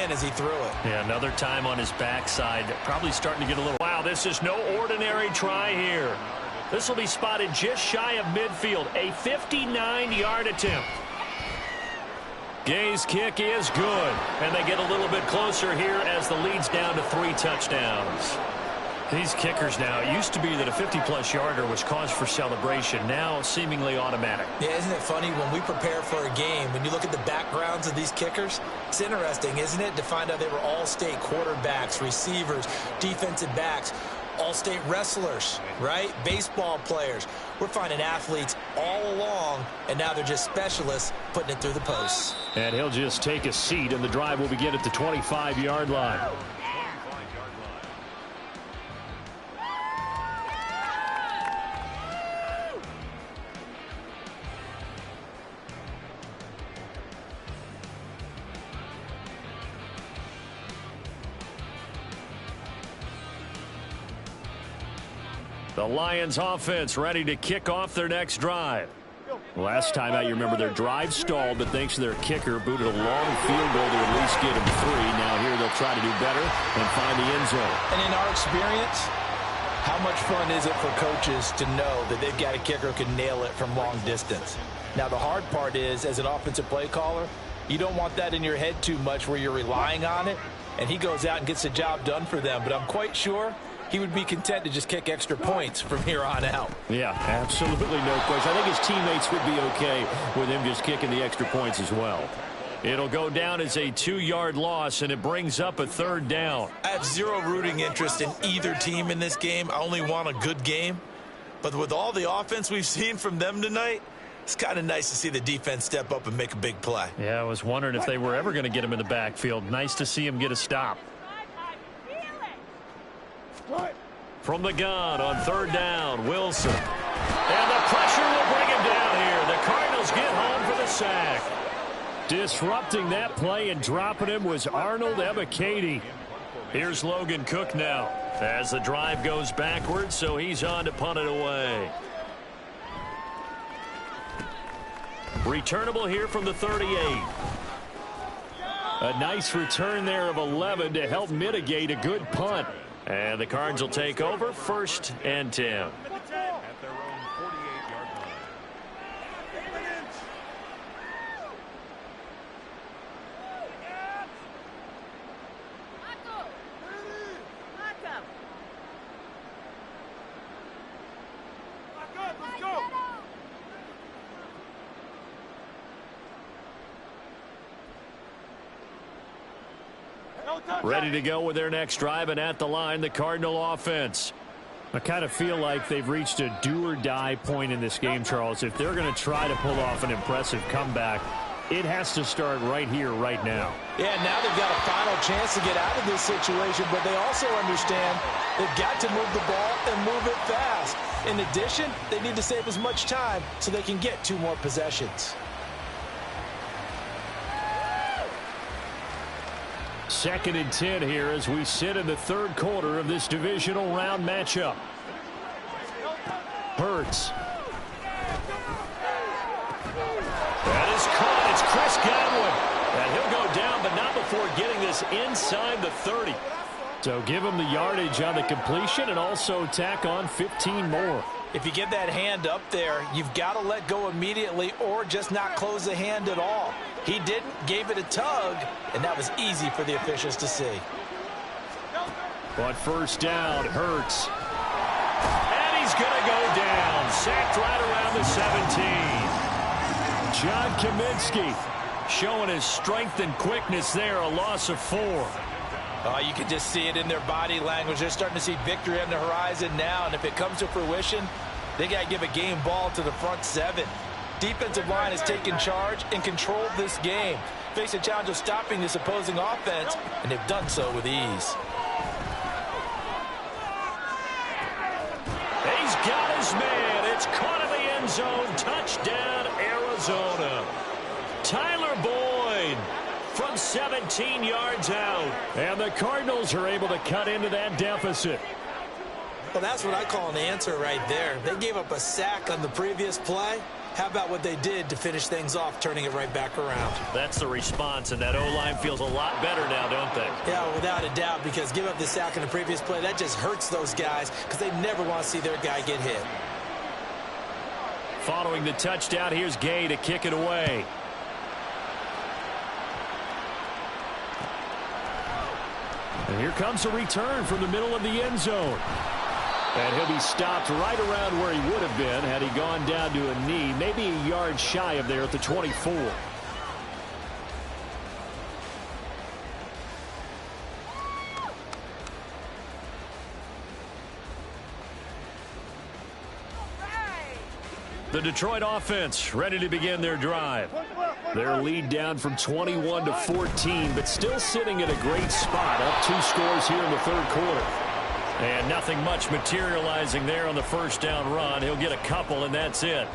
hand as he threw it. Yeah, another time on his backside. Probably starting to get a little... Wow, this is no ordinary try here. This will be spotted just shy of midfield. A 59-yard attempt. Gay's kick is good. And they get a little bit closer here as the lead's down to 3 touchdowns. These kickers now, it used to be that a 50-plus yarder was cause for celebration. Now seemingly automatic. Yeah, isn't it funny when we prepare for a game, when you look at the backgrounds of these kickers, it's interesting, isn't it, to find out they were all-state quarterbacks, receivers, defensive backs, all-state wrestlers, right? Baseball players. We're finding athletes all along, and now they're just specialists putting it through the posts. And he'll just take a seat, and the drive will begin at the 25-yard line. The Lions offense ready to kick off their next drive. Last time out, you remember their drive stalled, but thanks to their kicker, booted a long field goal to at least get them 3. Now here they'll try to do better and find the end zone. And in our experience, how much fun is it for coaches to know that they've got a kicker who can nail it from long distance? Now the hard part is, as an offensive play caller, you don't want that in your head too much where you're relying on it, and he goes out and gets the job done for them. But I'm quite sure he would be content to just kick extra points from here on out. Yeah, absolutely no question. I think his teammates would be okay with him just kicking the extra points as well. It'll go down as a 2-yard loss, and it brings up a 3rd down. I have zero rooting interest in either team in this game. I only want a good game. But with all the offense we've seen from them tonight, it's kind of nice to see the defense step up and make a big play. Yeah, I was wondering if they were ever going to get him in the backfield. Nice to see him get a stop. From the gun on 3rd down, Wilson. And the pressure will bring him down here. The Cardinals get home for the sack. Disrupting that play and dropping him was Arnold Ebiketie. Here's Logan Cook now as the drive goes backwards, so he's on to punt it away. Returnable here from the 38. A nice return there of 11 to help mitigate a good punt. And the Cards will take over 1st and 10. Ready to go with their next drive, and at the line, the Cardinal offense. I kind of feel like they've reached a do-or-die point in this game, Charles. If they're going to try to pull off an impressive comeback, it has to start right here, right now. Yeah, now they've got a final chance to get out of this situation, but they also understand they've got to move the ball and move it fast. In addition, they need to save as much time so they can get 2 more possessions. 2nd and 10 here as we sit in the 3rd quarter of this divisional round matchup. Hurts. That is caught. It's Chris Godwin. And he'll go down, but not before getting this inside the 30. So give him the yardage on the completion and also tack on 15 more. If you get that hand up there, you've got to let go immediately or just not close the hand at all. He didn't, gave it a tug, and that was easy for the officials to see. But 1st down, Hurts. And he's going to go down. Sacked right around the 17. John Kaminsky showing his strength and quickness there, a loss of 4. You can just see it in their body language. They're starting to see victory on the horizon now, and if it comes to fruition, they got to give a game ball to the front 7. Defensive line has taken charge and controlled this game. Face a challenge of stopping this opposing offense, and they've done so with ease. He's got his man. It's caught in the end zone. Touchdown, Arizona. Tyler Boyd from 17 yards out. And the Cardinals are able to cut into that deficit. Well, that's what I call an answer right there. They gave up a sack on the previous play. How about what they did to finish things off, turning it right back around? That's the response, and that O-line feels a lot better now, don't they? Yeah, without a doubt, because give up the sack in the previous play, that just hurts those guys because they never want to see their guy get hit. Following the touchdown, here's Gay to kick it away. And here comes a return from the middle of the end zone. And he'll be stopped right around where he would have been had he gone down to a knee, maybe a yard shy of there at the 24. The Detroit offense ready to begin their drive. Their lead down from 21 to 14, but still sitting at a great spot, up 2 scores here in the third quarter. And nothing much materializing there on the first down run. He'll get a couple, and that's it.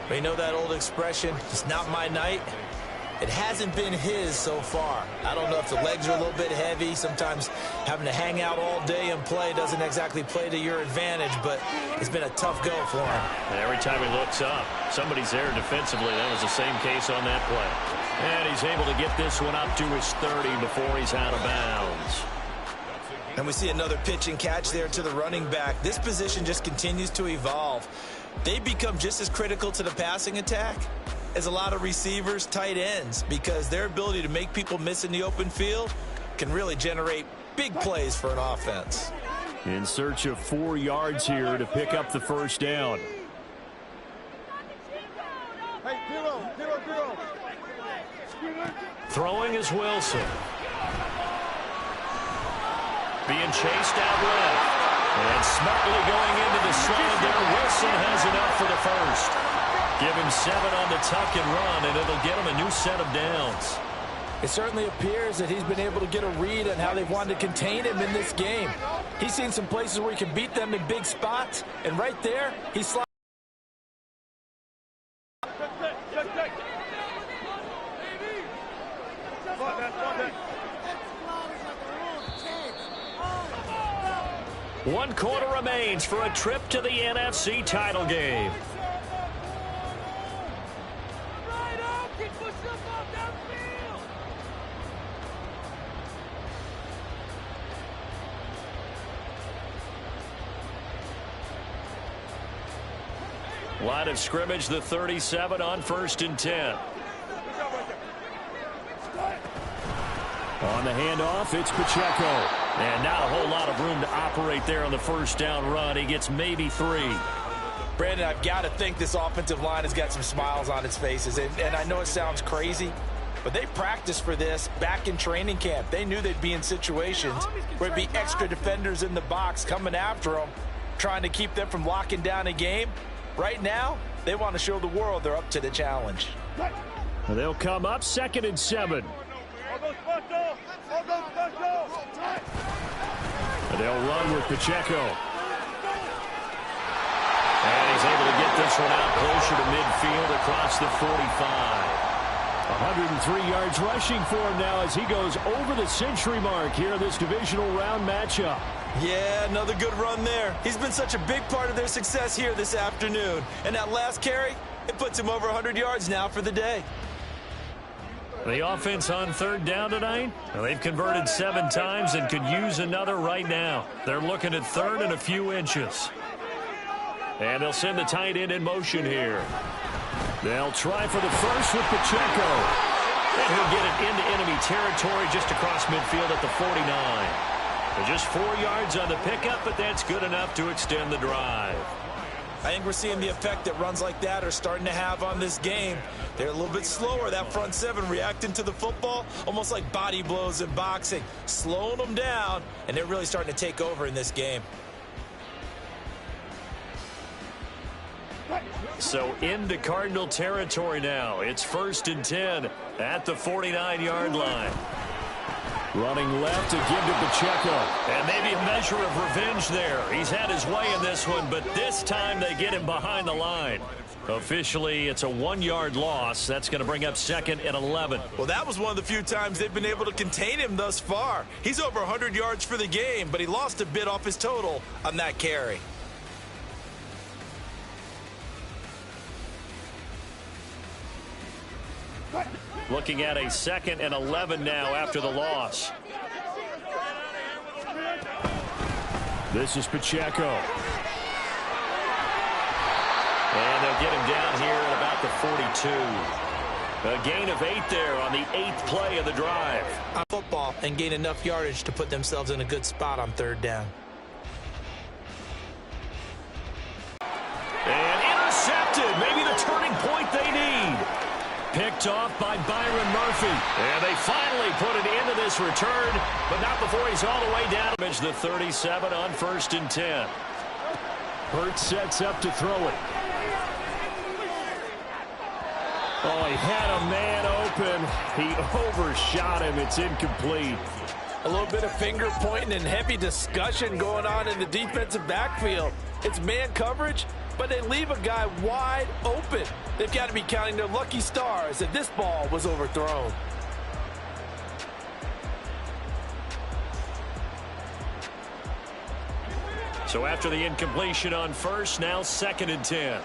You know that old expression, it's not my night? It hasn't been his so far. I don't know if the legs are a little bit heavy. Sometimes having to hang out all day and play doesn't exactly play to your advantage, but it's been a tough go for him. And every time he looks up, somebody's there defensively. That was the same case on that play. And he's able to get this one up to his 30 before he's out of bounds. And we see another pitch and catch there to the running back. This position just continues to evolve. They become just as critical to the passing attack as a lot of receivers, tight ends, because their ability to make people miss in the open field can really generate big plays for an offense. In search of 4 yards here to pick up the first down. Throwing is Wilson. Being chased out left. And smartly going into the slide there. Wilson has enough for the first. Give him 7 on the tuck and run, and it'll get him a new set of downs. It certainly appears that he's been able to get a read on how they've wanted to contain him in this game. He's seen some places where he can beat them in big spots, and right there, he slides. One quarter remains for a trip to the NFC title game. Line of scrimmage, the 37 on 1st and 10. On the handoff, it's Pacheco. And not a whole lot of room to operate there on the first down run. He gets maybe 3. Brandon, I've got to think this offensive line has got some smiles on its faces. And I know it sounds crazy, but they practiced for this back in training camp. They knew they'd be in situations where there'd be extra defenders in the box coming after them, trying to keep them from locking down a game. Right now, they want to show the world they're up to the challenge. They'll come up 2nd and 7. They'll run with Pacheco. And he's able to get this one out closer to midfield across the 45. 103 yards rushing for him now as he goes over the century mark here in this divisional round matchup. Yeah, another good run there. He's been such a big part of their success here this afternoon. And that last carry, it puts him over 100 yards now for the day. The offense on 3rd down tonight, well, they've converted 7 times and could use another right now. They're looking at 3rd and a few inches. And they'll send the tight end in motion here. They'll try for the first with Pacheco. And he'll get it into enemy territory just across midfield at the 49. Just 4 yards on the pickup, but that's good enough to extend the drive. I think we're seeing the effect that runs like that are starting to have on this game. They're a little bit slower, that front 7 reacting to the football, almost like body blows in boxing, slowing them down, and they're really starting to take over in this game. So into Cardinal territory now. It's 1st and 10 at the 49-yard line. Running left to give to Pacheco. And maybe a measure of revenge there. He's had his way in this one, but this time they get him behind the line. Officially, it's a 1-yard loss. That's going to bring up 2nd and 11. Well, that was one of the few times they've been able to contain him thus far. He's over 100 yards for the game, but he lost a bit off his total on that carry. Looking at a 2nd and 11 now after the loss. This is Pacheco. And they'll get him down here at about the 42. A gain of 8 there on the 8th play of the drive. On football and gain enough yardage to put themselves in a good spot on 3rd down. And intercepted. Maybe the turning point they need. Picked off by Byron Murphy. And they finally put an end to this return, but not before he's all the way down. It's the 37 on 1st and 10. Hurts sets up to throw it. Oh, he had a man open. He overshot him. It's incomplete. A little bit of finger pointing and heavy discussion going on in the defensive backfield. It's man coverage, but they leave a guy wide open. They've got to be counting their lucky stars that this ball was overthrown. So after the incompletion on 1st, now 2nd and 10.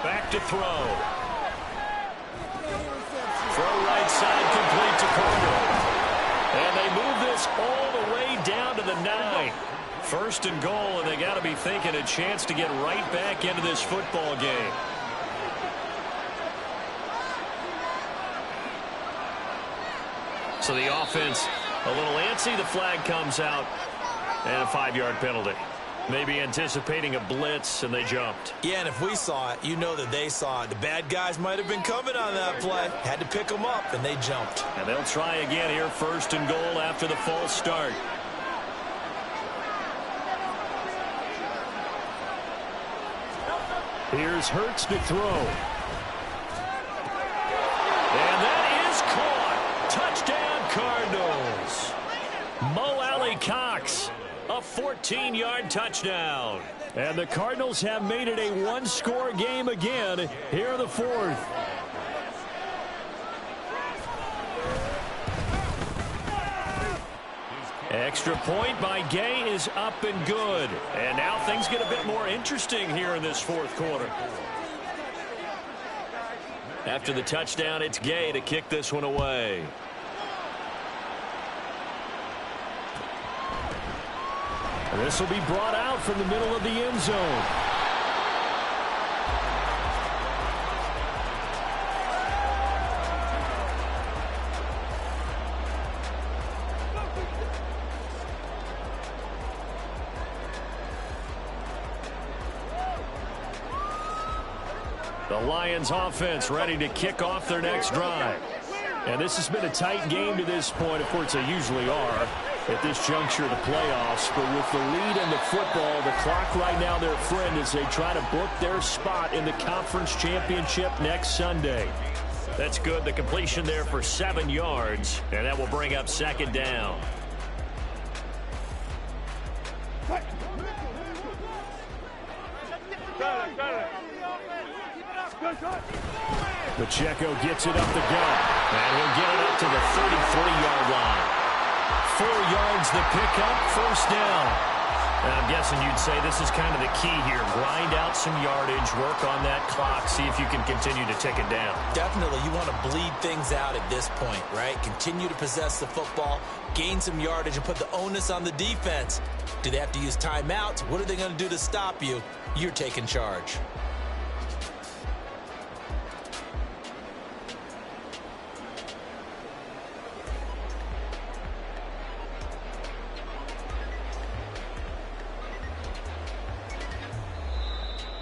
Back to throw. Throw right side complete to Carter. And they move this all the way down to the 9. 1st and goal, and they got to be thinking a chance to get right back into this football game. So the offense a little antsy. The flag comes out, and a 5-yard penalty. Maybe anticipating a blitz, and they jumped. Yeah, and if we saw it, you know that they saw it. The bad guys might have been coming on that play. Had to pick them up, and they jumped. And they'll try again here, 1st and goal after the false start. Here's Hurts to throw. And that is caught. Touchdown, Cardinals. Mo Alley-Cox. A 14-yard touchdown. And the Cardinals have made it a one-score game again here in the 4th. Extra point by Gay is up and good. And now things get a bit more interesting here in this 4th quarter. After the touchdown, it's Gay to kick this one away. This will be brought out from the middle of the end zone. The Lions offense ready to kick off their next drive. And this has been a tight game to this point. Of course, they usually are at this juncture of the playoffs. But with the lead in the football, the clock right now their friend as they try to book their spot in the conference championship next Sunday. That's good. The completion there for 7 yards. And that will bring up 2nd down. Pacheco gets it up the gut. And he'll get it up to the 33-yard line. 4 yards the pickup, 1st down. And I'm guessing you'd say this is kind of the key here. Grind out some yardage, work on that clock, see if you can continue to tick it down. Definitely, you want to bleed things out at this point, right? Continue to possess the football, gain some yardage, and put the onus on the defense. Do they have to use timeouts? What are they going to do to stop you? You're taking charge.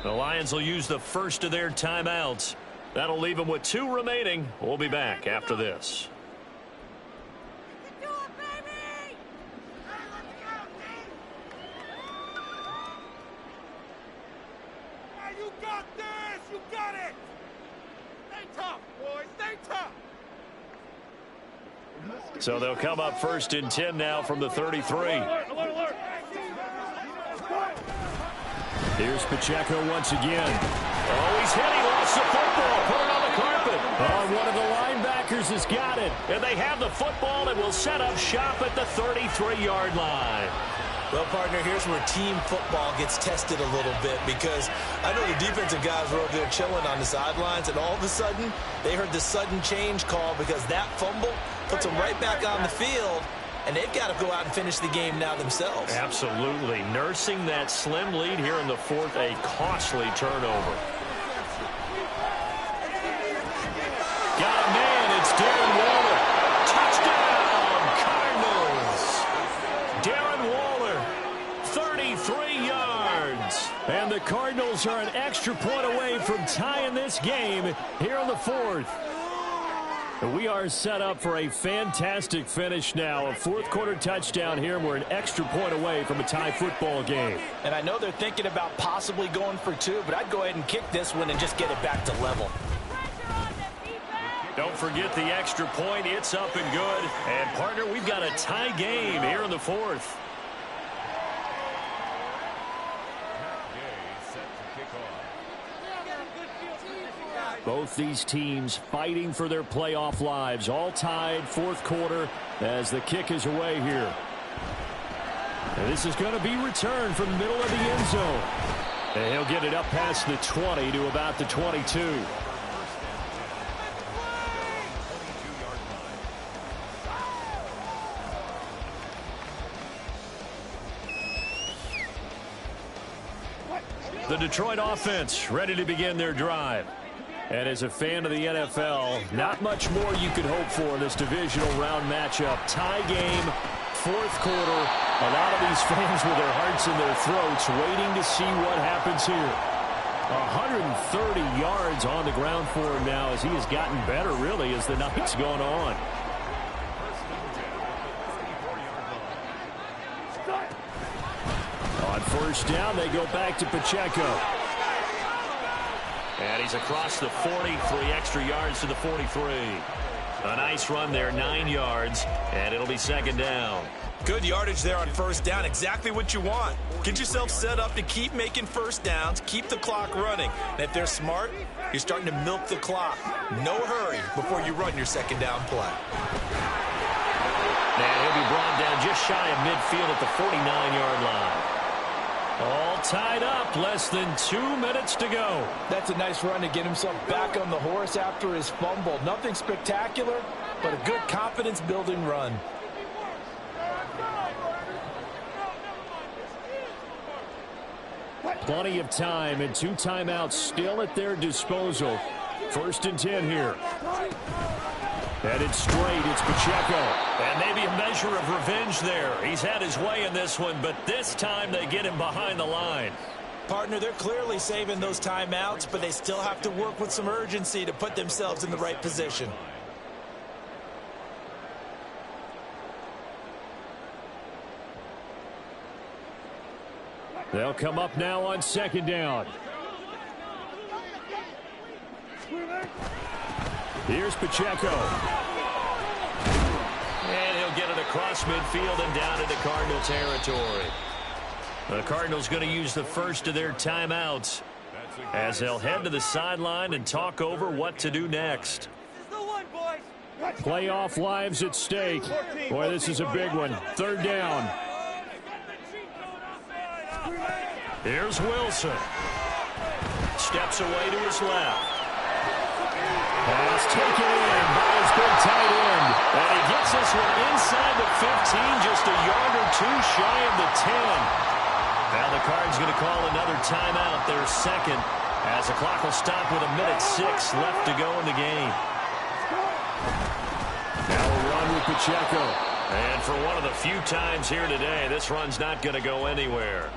The Lions will use the first of their timeouts. That'll leave them with 2 remaining. We'll be back after this. You got this! You got it! Stay tough, boys! Stay tough! So they'll come up 1st and 10 now from the 33. Alert, alert, alert. Here's Pacheco once again. Oh, he's hit. He lost the football. Put it on the carpet. Oh, one of the linebackers has got it. And they have the football and will set up shop at the 33-yard line. Well, partner, here's where team football gets tested a little bit because I know the defensive guys were over there chilling on the sidelines, and all of a sudden, they heard the sudden change call because that fumble puts them right back on the field, and they've got to go out and finish the game now themselves. Absolutely. Nursing that slim lead here in the fourth, a costly turnover. Got a man. It's Darren Waller. Touchdown, Cardinals. Darren Waller, 33 yards. And the Cardinals are an extra point away from tying this game here in the fourth. We are set up for a fantastic finish now. A fourth-quarter touchdown here, and we're an extra point away from a tie football game. And I know they're thinking about possibly going for two, but I'd go ahead and kick this one and just get it back to level. Don't forget the extra point. It's up and good. And, partner, we've got a tie game here in the fourth. Both these teams fighting for their playoff lives. All tied, fourth quarter, as the kick is away here. And this is going to be returned from the middle of the end zone. And he'll get it up past the 20 to about the 22. The Detroit offense ready to begin their drive. And as a fan of the NFL, not much more you could hope for in this divisional round matchup. Tie game, fourth quarter. A lot of these fans with their hearts in their throats waiting to see what happens here. 130 yards on the ground for him now as he has gotten better, really, as the night's gone on. On first down, they go back to Pacheco. And he's across the 40, 3 extra yards to the 43. A nice run there, 9 yards, and it'll be second down. Good yardage there on first down, exactly what you want. Get yourself set up to keep making first downs, keep the clock running. And if they're smart, you're starting to milk the clock. No hurry before you run your second down play. And he'll be brought down just shy of midfield at the 49-yard line. All tied up, less than 2 minutes to go. That's a nice run to get himself back on the horse after his fumble. Nothing spectacular, but a good confidence-building run. Plenty of time and 2 timeouts still at their disposal. First and 10 here. Headed straight, it's Pacheco. And maybe a measure of revenge there. He's had his way in this one, but this time they get him behind the line. Partner, they're clearly saving those timeouts, but they still have to work with some urgency to put themselves in the right position. They'll come up now on second down. Here's Pacheco. And he'll get it across midfield and down into Cardinal territory. The Cardinals going to use the first of their timeouts as they'll head to the sideline and talk over what to do next. Playoff lives at stake. Boy, this is a big one. Third down. Here's Wilson. Steps away to his left. Pass taken in by his big tight end. And he gets this one inside the 15, just a yard or 2 shy of the 10. Now the Cards going to call another timeout, their second, as the clock will stop with 1:06 left to go in the game. Now a run with Pacheco. And for one of the few times here today, this run's not going to go anywhere.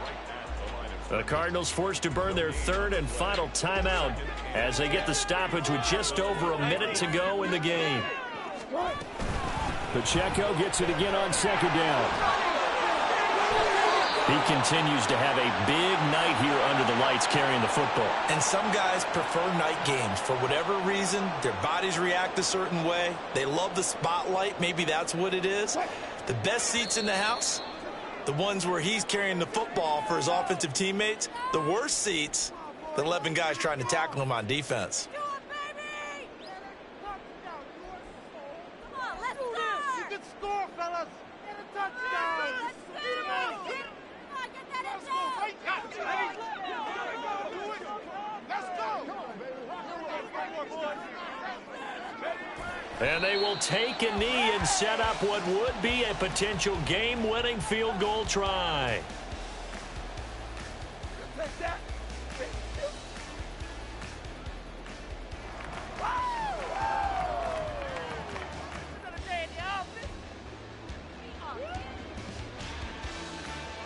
The Cardinals forced to burn their third and final timeout as they get the stoppage with just over a minute to go in the game. Pacheco gets it again on second down. He continues to have a big night here under the lights carrying the football. And some guys prefer night games. For whatever reason, their bodies react a certain way. They love the spotlight. Maybe that's what it is. The best seats in the house, the ones where he's carrying the football for his offensive teammates. The worst seats, the 11 guys trying to tackle him on defense. And they will take a knee and set up what would be a potential game-winning field goal try. Take that.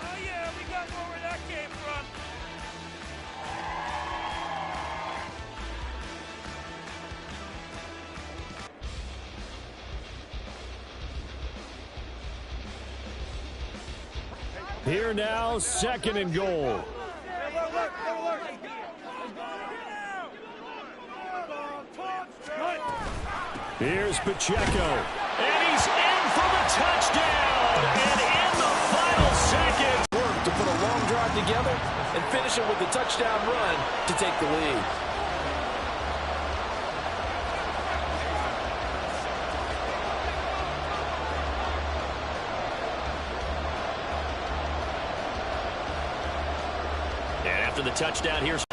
Oh, yeah, we got more where that came from. Here now, 2nd and goal. Here's Pacheco. And he's in for the touchdown. And in the final seconds. Work to put a long drive together and finish it with a touchdown run to take the lead. And after the touchdown, here's...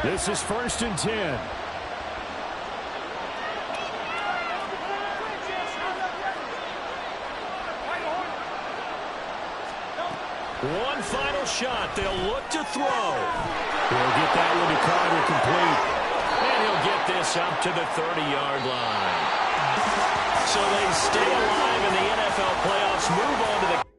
This is 1st and 10. One final shot. They'll look to throw. He'll get that one to Carter complete. And he'll get this up to the 30-yard line. So they stay alive in the NFL playoffs, move on to the...